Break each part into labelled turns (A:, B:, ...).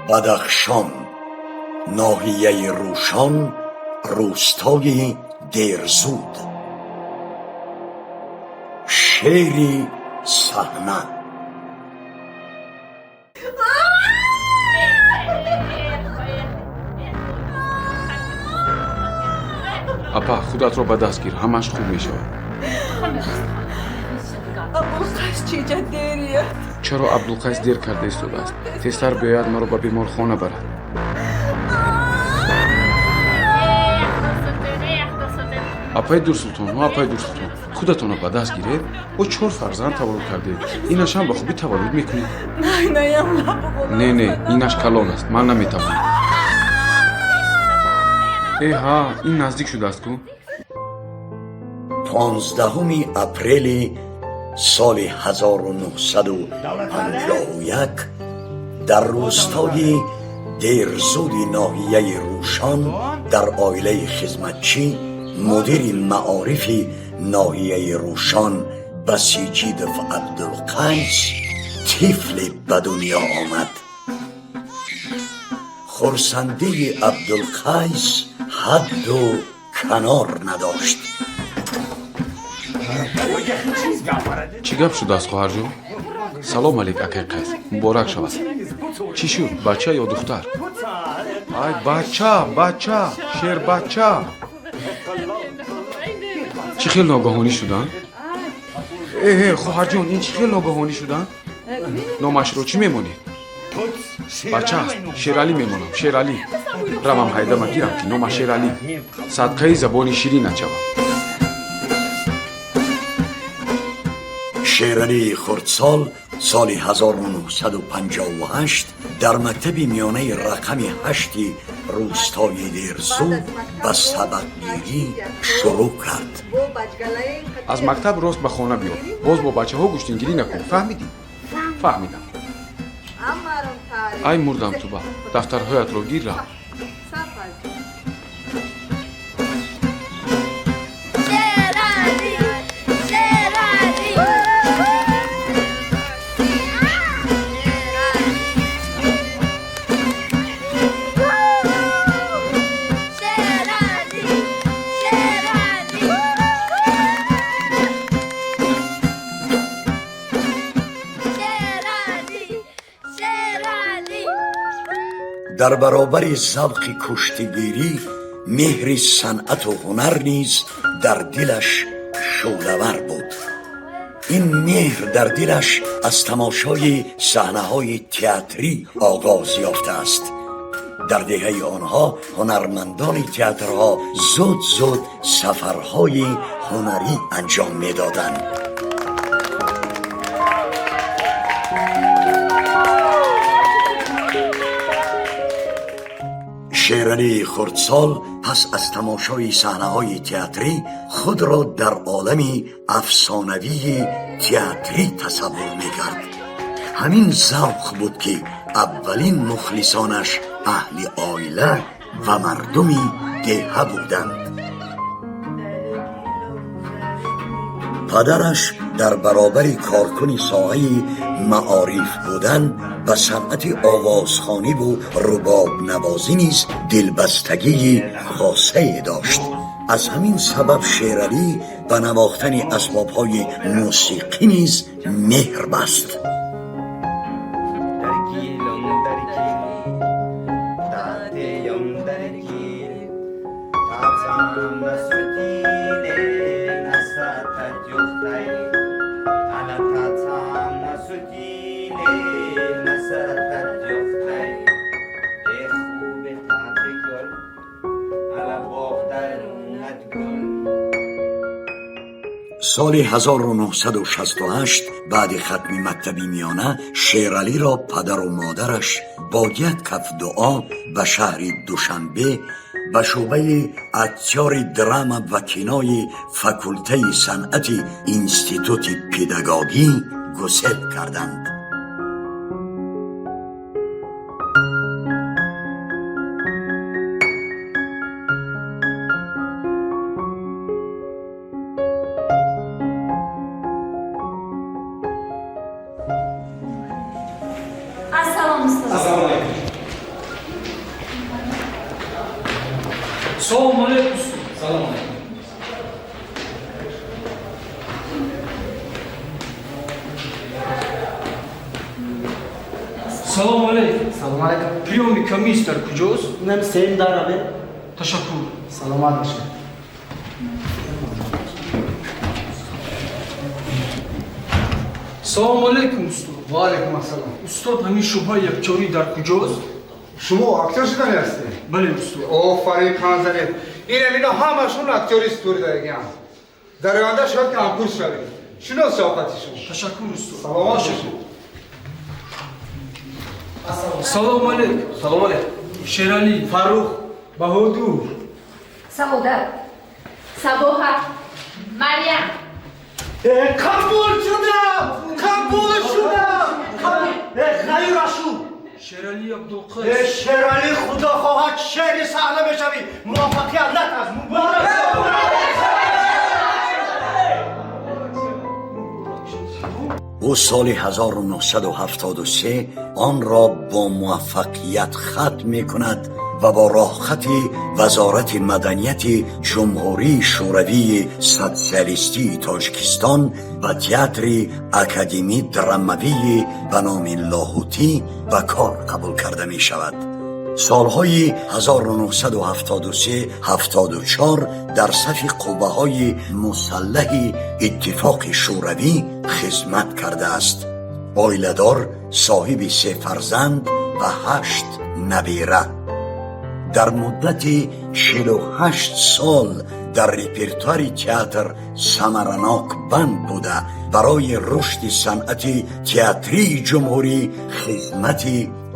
A: بدخشان، ناحیه روشان، روستای دیرزود. شعری صحنه.
B: اپا خودت رو به دست گیر، همش خوب میشه.
C: عبدالقیس چی دیریه؟
B: چرا عبدالقیس دیر کرده ایستاده است؟ تیزتر بیاید مرا به بیمارخانه برد. اپای دورسلطان، اپای دورسلطان، خودتون رو به دست گیرید. او 4 فرزند تولد کرده. اینش هم به خوبی تولد میکنید. نه اینش کلان است، من نمیتوانم. ها این نزدیک شده است کو.
A: 15 اپریل سال 1951 در روستای دیرزود ناحیه روشان در عائله خدمتچی مدیر معارف ناحیه روشان بسیجیدوف عبدالقیس طفل به دنیا آمد. خرسندی عبدالقیس حد و کنار نداشت.
B: چی گپ شده است خواهر جون؟ سلام علیک اکای قیس، مبارک شود. چی شد؟ بچه یا دختر؟ ای بچه شیر بچه. چی خیلی ناگهانی شدن؟ خواهر جون این چی خیلی ناگهانی شدن؟ نامش رو چی میمونی؟ بچه هست، شیرالی میمونم، شیرالی. روم حیده مگیرم که نامش شیرالی. صدقه زبانی شیرین نچوم.
A: شیرالی خردسال سال 1958 در مکتب میانه رقم 8 روستای دیرزود به سبقگیری شروع کرد.
B: از مکتب راست به خانه بیا. باز با بچه ها گوشتینگیری نکن. فهمیدی؟ فهمیدم. ای مردم تو با دفترهایت رو گیر رفت.
A: در برابر ذوق کشتیگیری مهر صنعت و هنر نیز در دلش شعله‌ور بود. این مهر در دلش از تماشای صحنه‌های تئاتری آغاز یافته است. در دهه آنها هنرمندان تئاترها زود سفرهای هنری انجام می‌دادند. شیرالی خردسال پس از تماشای صحنه‌های تئاتری خود را در عالمی افسانوی تئاتری تصور می‌کرد. همین ذوق بود که اولین مخلصانش اهل عائله و مردمی دهه بودند. پدرش در برابر کارکن ساحه معارف بودن به صنعت آوازخوانی و رباب نوازی نیز دلبستگی خاصه داشت. از همین سبب شیرالی به نواختن اسباب‌های موسیقی نیز مهر بست. سال 1968 بعد ختم مکتب میانه شیرالی را پدر و مادرش با یک کف دعا به شهر دوشنبه به شعبه اتیار درام و کینای فکولته صنعت اینستیتوت پداگوژی گسل کردند.
D: السلام علیکم. Assalomu alaykum usta. Salom alaykum. Assalomu alaykum.
E: Salom alaykum.
D: Priyomniy komissiyalar kujo'siz?
E: Unam sen darabe.
D: Tashakkur.
E: Salomat bashing.
D: Assalomu alaykum usta.
E: Va alaykum assalom.
D: Ustod, همین شبهه یکجایی در کجاست؟
F: شما اکتر شدن هستی؟
D: بله استاد.
F: آفرین پانزنید. این اینا همشون اکتوریست توری دارگیم. در آینده شاید که همکور شوید. شنو صحبتی شما؟
D: تشکر استاد.
F: سلامات
D: تشکر.
F: باشید.
D: سلام علیکم.
E: Salom alaykum.
D: شیرالی.
E: Farruh,
D: بهادور.
G: سعادت صباحه مریم
E: kabul shudam. Kabul shudam. Khayr ashu.
D: شیرالی عبدالقادر.
E: Sherali Khuda khohat shehri sahle beshavi. Muvaffaqiyat az mubarak.
A: او سال 1973 آن را با موفقیت ختم می کند و با راهخط وزارت مدنیت جمهوری شوروی سوسیالیستی تاجیکستان و تئاتر اکادمی دراموی به نام لاهوتی به کار قبول کرده می شود. سالهای 1973-74 در صف قوه‌های مسلح اتفاق شوروی خدمت کرده است. عائله‌دار، صاحب 3 فرزند و 8 نویره. در مدت 48 سال در رپرتوار تئاتر ثمرناک بند بوده برای رشد صنعت تئاتری جمهوری خدمت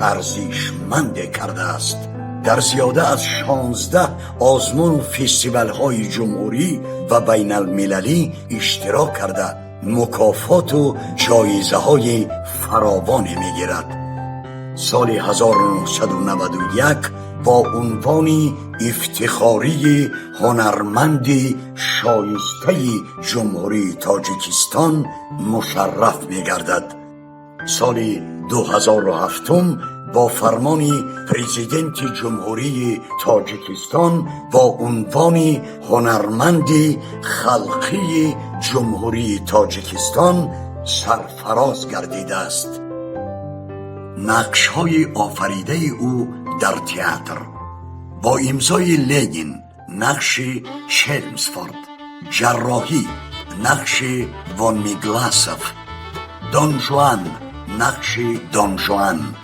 A: ارزشمند کرده است. در زیاده از 16 آزمون و فستیوال های جمهوری و بین المللی اشتراک کرده مکافات و جایزه های فراوانی می گیرد. سال 1991 با عنوان افتخاری هنرمند شایسته جمهوری تاجیکستان مشرف می گردد. سال 2007 با فرمان پرزیدنت جمهوری تاجیکستان با عنوان هنرمند خلقی جمهوری تاجیکستان سرفراز گردیده است. نقش های آفریده او در تئاتر: با امضای لنین نقش چلمسفورد، جراحی نقش وان میگلاسوف، دون جوان نقش دون جوان،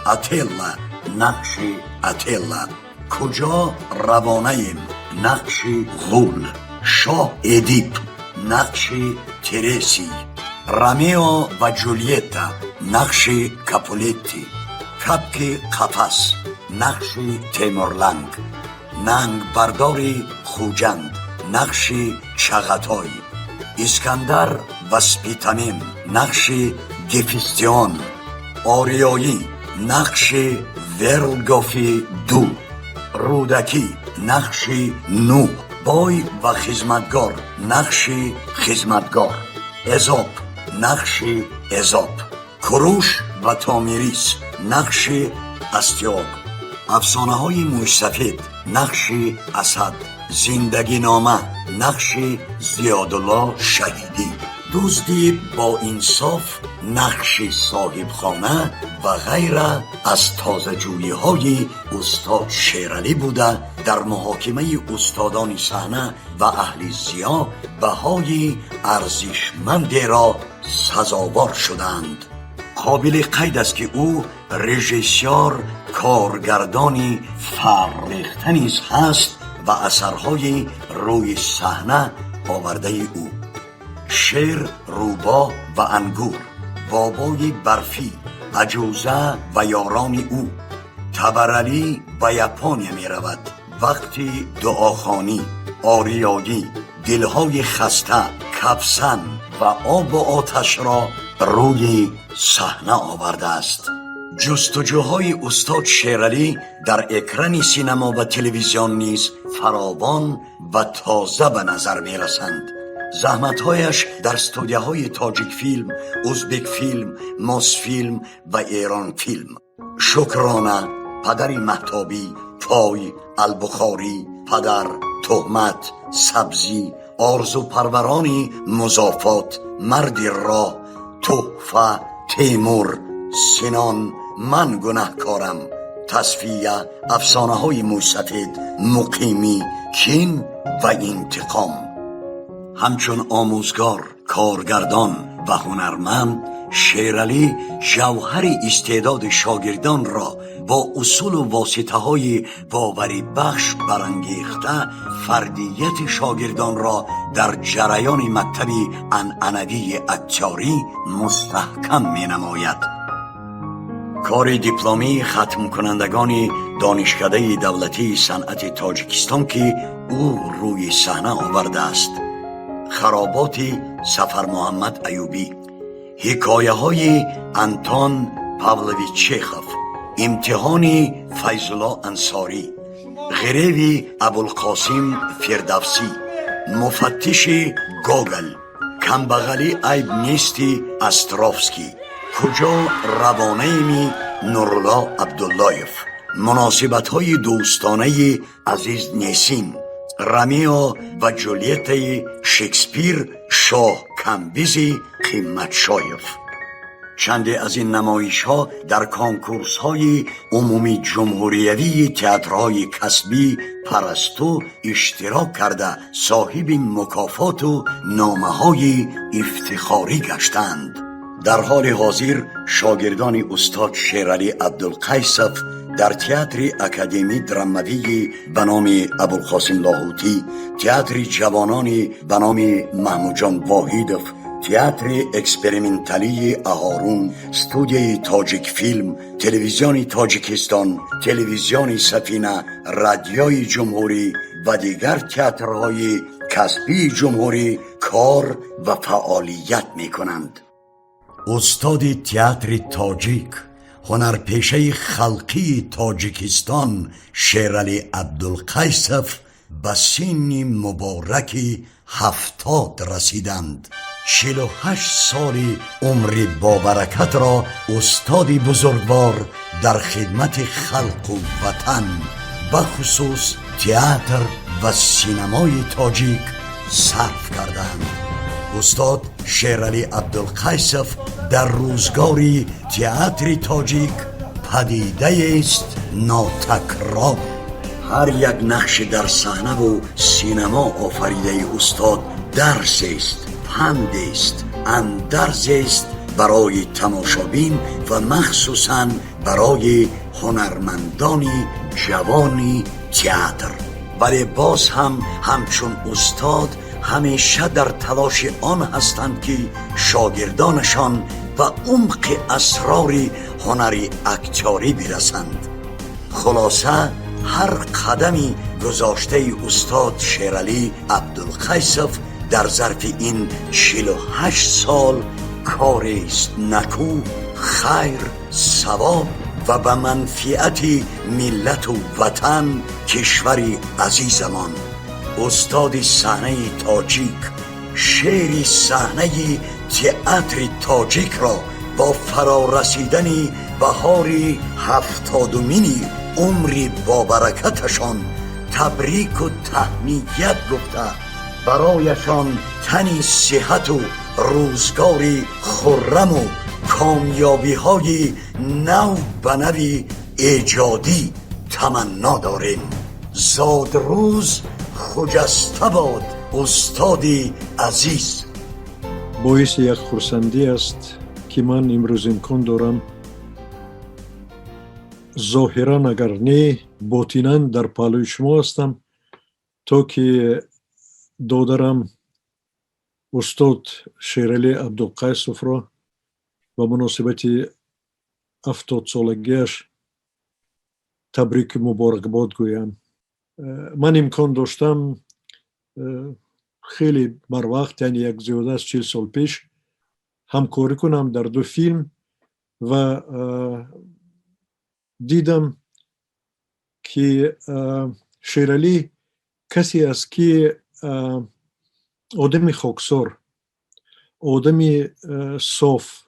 A: اتیلا نقش اتیلا، کجا روانه‌ایم نقش غول، شاه ادیپ نقش ترسی، رامیو و جولیتا نقش کاپولتی، کپک قفس نقش تیمورلنگ، ننگ برداری خوجند نقش چغتای، اسکندر و سپیتامین نقش گفستیان، آریایی نقش ورلگافی دو، رودکی نقش نو، بای و خدمتگار نقش خدمتگار، ازاپ نقش ازاپ، کروش و تامیریس نقش استیاگ، افسانه های موش سفید نقش اسد، زندگی نامه نقش زیادالله شهیدی، دزدی با انصاف نقش صاحب خانه و غیره از تازه جویی های استاد شیرالی بوده در محاکمه استادان صحنه و اهل ضیا بهای ارزشمند را سزاوار شدند. قابل قید است که او رژیسور کارگردانی فرهیخته نیز هست و اثرهای روی صحنه آورده او: شیر، روبا و انگور، بابای برفی، عجوزه و یاران او، تبرعلی به یابانیا می رود، وقتی دعاخانی، آریایی، دلهای خسته، کپسن و آب و آتش را روی صحنه آورده است. جستجوهای استاد شیرالی در اکران سینما و تلویزیون نیز فراوان و تازه به نظر می رسند. زحمتهایش در استودیوهای تاجیک فیلم، ازبک فیلم، ماس فیلم و ایران فیلم، شکرانه، پدر مهتابی، پای، البخاری، پدر، تهمت، سبزی، آرزو پرورانی، مضافات، مرد راه، تحفه، تیمور، سنان، من گناهکارم، تصفیه، افسانه های موسفید، مقیمی، کین و انتقام. همچون آموزگار، کارگردان و هنرمند، شیرعلی جوهر استعداد شاگردان را با اصول و واسطه های باوری بخش برانگیخته، فردیت شاگردان را در جریان مکتبی عنعنوی اکتاری مستحکم می نماید. کار دیپلمی ختم کنندگان دانشکده دولتی صنعت تاجیکستان که او روی صحنه آورده است: خرابات سفر محمد ایوبی، حکایه های انتون پاولویچ چیخوف، امتحان فیض الله انصاری، غریو ابوالقاسم فردوسی، مفتش گوگل، کمبغلی عیب نیستی استرافسکی، کجا روانه می نورالله عبداللهیف، مناسبت های دوستانه عزیز نیسین، رمیو و جولیت شکسپیر، شاه کمبیزی قیمت شایف. چند از این نمایش ها در کانکورس های عمومی جمهوریوی تئاترهای کسبی پرستو اشتراک کرده صاحب مکافات و نامه های افتخاری گشتند. در حال حاضر شاگردان استاد شیرعلی عبدالقیسف در تئاتر اکادمی دراموی به نام ابوالقاسم لاهوتی، تئاتر جوانان به نام محمود جان واحدوف، تئاتر اکسپریمنتالی اهارون، استودیوی تاجیک فیلم، تلویزیون تاجیکستان، تلویزیون سفینه، رادیوی جمهوری و دیگر تئاترهای کسبی جمهوری کار و فعالیت می کنند. استاد تئاتر تاجیک، هنرپیشه خلقی تاجیکستان شیرعلی عبدالقیسف به سن مبارک 70 رسیدند. 48 سال عمر بابرکت را استاد بزرگوار در خدمت خلق و وطن بخصوص تئاتر و سینمای تاجیک صرف کردند. استاد شیرعلی عبدالقیسف در روزگاری تئاتر تاجیک پدیده است ناتکرار. هر یک نقش در صحنه و سینما آفریده استاد درس است، پند است، اندرز است برای تماشابین و مخصوصاً برای هنرمندان جوان تئاتر. ولی باز هم همچون استاد همیشه در تلاش آن هستند که شاگردانشان به عمق اسرار هنر اکتاری برسند. خلاصه هر قدمی گذاشته استاد شیرعلی عبدالقیسف در ظرف این 48 سال کار است نکو، خیر، ثواب و به منفعت ملت و وطن کشور عزیزمان. استاد صحنه تاجیک، شعر صحنه تئاتر تاجیک را با فرارسیدن بهار 70مین عمر بابرکتشان تبریک و تهنیت گفته برایشان تنی صحت و روزگاری خرم و کامیابی های نو به نوی ایجادی تمنا داریم. زاد روز خجسته باد استادی عزیز.
H: باعث یک خرسندی است که من امروز امکان دارم ظاهرا اگر نه باطناً در پهلوی شما هستم تا که دادرم استاد شیرعلی عبدالقیسف را به مناسبت 70 سالگیش تبریک مبارکباد گویم. من امکان داشتم خیلی بر وقت، یعنی یک زیاده از 40 سال پیش همکاری کنم در 2 فیلم و دیدم که شیرعلی کسی است که آدم خاکسار، آدم صاف،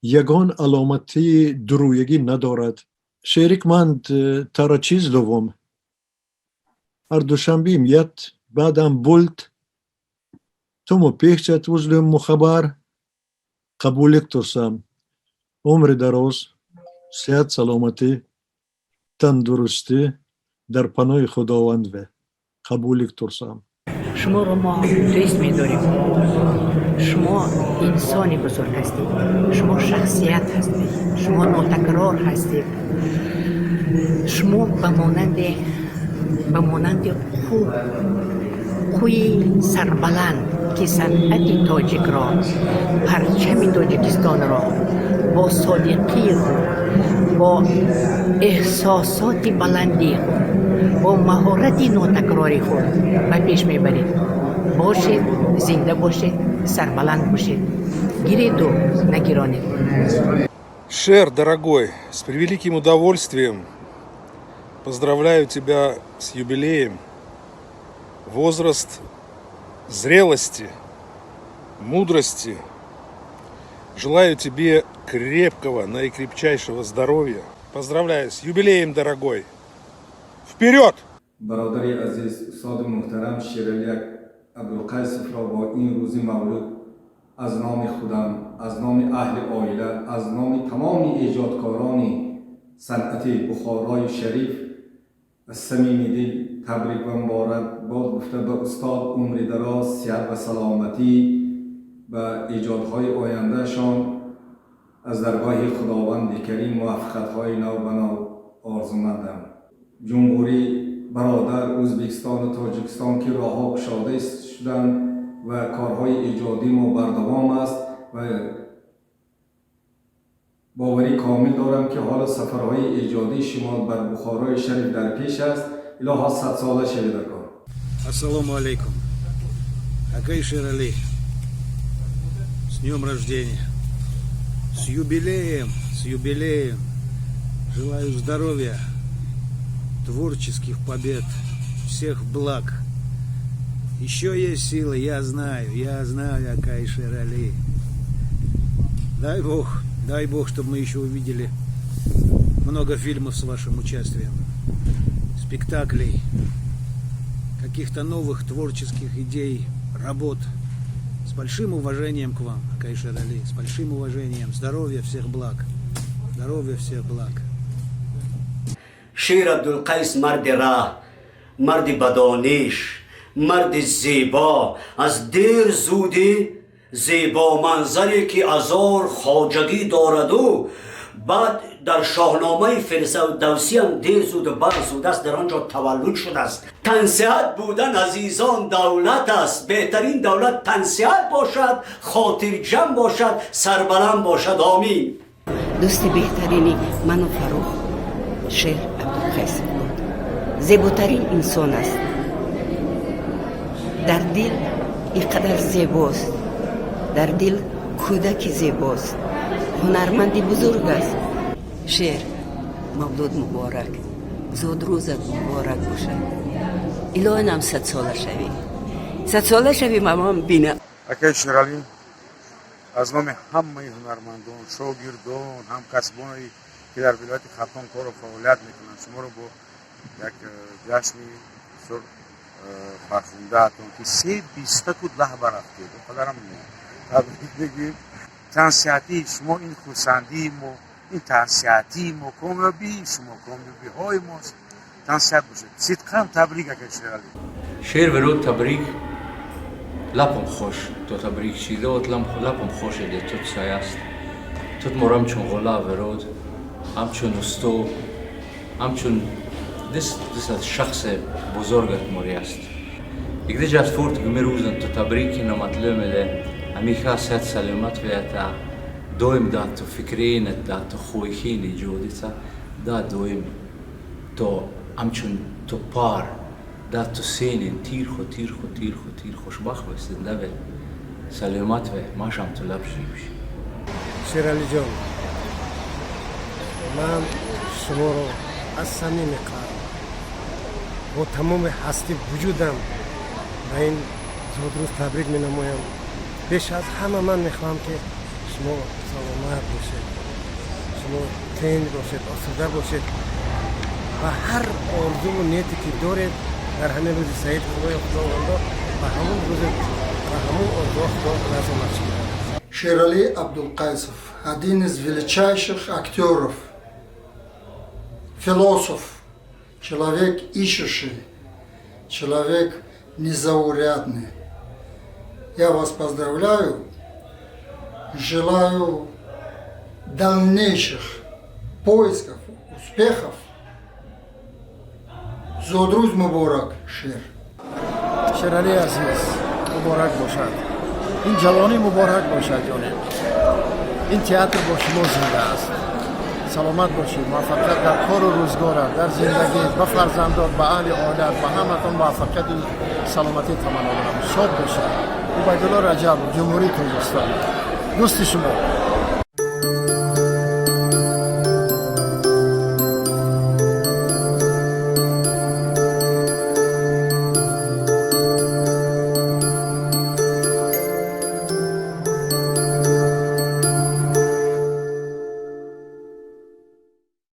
H: یگان علامتی درویگی ندارد. شریک من تر چیز دوم هر دوشنبه میاد بعدم بولت تومو پیخچت وزلم مخبر قبولک ترسم عمر دراز صحت سلامتی تندرستی در پناه خداوند و قبولک ترسم.
I: شما رو ما دوست می‌داریم. شما انسانی بزرگ هستید. شما شخصیت هستید. شما ناتکرار هستید. شما به مانند خوی سربلند که صنعت تاجیک را، پرچم تاجیکستان را با صادقی خود، با احساسات بلندی خود، با مهارت ناتکراری خود به پیش میبرید. باشید، زنده باشید، سربلند باشید. گیرید و نگیرانید.
J: Шер, дорогой, с превеликим удовольствием поздравляю тебя с юбилеем. Возраст зрелости, мудрости. Желаю тебе крепкого, наикрепчайшего здоровья. Поздравляю с юбилеем, дорогой. Вперед!
K: برادری عزیز استاد محترم شیرالی عبدالقیس را با این روز مولود از نام خودم، از نام اهل عائله، از نام تمام ایجادکاران صنعت بخارای شریف از صمیم دل تبریک و مبارکباد گفته به استاد عمر دراز، صحت و سلامتی و ایجادهای آیندهشان از درگاه خداوند کریم موفقیت‌های نو به نو آرزومندم. جمهوری برادر ازبکستان و تاجیکستان که راهها گشاده شدند و کارهای ایجادی ما بردوام است و باوری کامل دارم که حالا سفرهای ایجادی شما بر بخارای شریف در پیش است. الها 100 ساله شوید کار.
L: Ассаламу алейкум. Акай Шерали. С днем рождения. С юбилеем. Желаю здоровья, творческих побед, всех благ. Еще есть силы, я знаю, Акай Шерали. Дай Бог, чтобы мы еще увидели много фильмов с вашим участием, спектаклей, каких-то новых творческих идей, работ. С большим уважением к вам, Акай Шерали, с большим уважением. Здоровья, всех благ.
A: شیر عبدالقیس مرد راه، مرد بدانش، مرد زیبا، از دیر زودی زیبا منظری که هزار خواجگی دارد و بعد در شاهنامه فردوسی هم دیر زود و بر زود است در آنجا تولد شده است. تنصیحت بودن عزیزان دولت است. بهترین دولت تنصیحت باشد، خاطر جمع باشد، سربلند باشد. آمین.
I: دوست بهترینی من و فروخ شیر عبدالقیس بود. زیباترین انسان است. در دل اینقدر زیباست. در دل کودک زیباست. هنرمندی بزرگ است. شیر مولود مبارک. زود روزت مبارک باشد. الهی نام 100 ساله شوی. 100 ساله شوی مامان بینه.
J: Акай Шерали, از نام همه هنرمندان، شاگردان، همکسبانی که در ولایت ختان کار و فعالیت میکنند شما رو با یک جشن بسیار فرخنده‌تون که 320 کود له برفته بقدرم تبریک بگیم. تنصیحاتی شما این خرسندی ما، این تنصیحاتی ما، کامیابی شما، کامیابی های ماست. تنصیحات باشید. صدقاً تبریک Акай Шерали.
D: شیر ورود تبریک لپم خوش تو تبریک شیده و لپم خوش ده توت سایست توت مرام چون غلا ورود همچون استو همچون دست شخص بزرگت موری است. یک جات فورت گمی روزن تو تبریکی نمطلب مله همیشه صحت سلامت ویتا دویم داد تو فکرینت داد تو خویخینی جودیتا داد دویم تو همچون تو پار داد تو سینین تیر خوشبخت بستید نبه سلامت و ماشم تو لبشی بشی.
E: شیرالی جان من شما رو از صمیم قلب با تمام هستی وجودم به این زودروز تبریک می نمایم. بیش از همه من میخوام که شما سلامت باشید، شما تنگ باشید، آسوده باشید و هر آرزو و نیتی که دارید در همین روز سعید خدای خداوندا و همون روز و همون ارزا خدا نظامت شد.
M: Шерали Абдулкайсов, один из величайших актеров, философ, человек ищущий, человек незаурядный. Я вас поздравляю, желаю дальнейших поисков, успехов. Зодруз Мубарак, Шер.
L: شرعلی عزیز مبارک باشد. این جوانی مبارک باشد جانم. این تئاتر با شما زنده است. سلامت باشید، موفقیت در کار و روزگار، در زندگی، به فرزندان، به اهل عادت، به همتون موفقیت و سلامتی تمنا دارم. شاد باشید. عبیدالله رجب، جمهوری کردستان. دوست شما.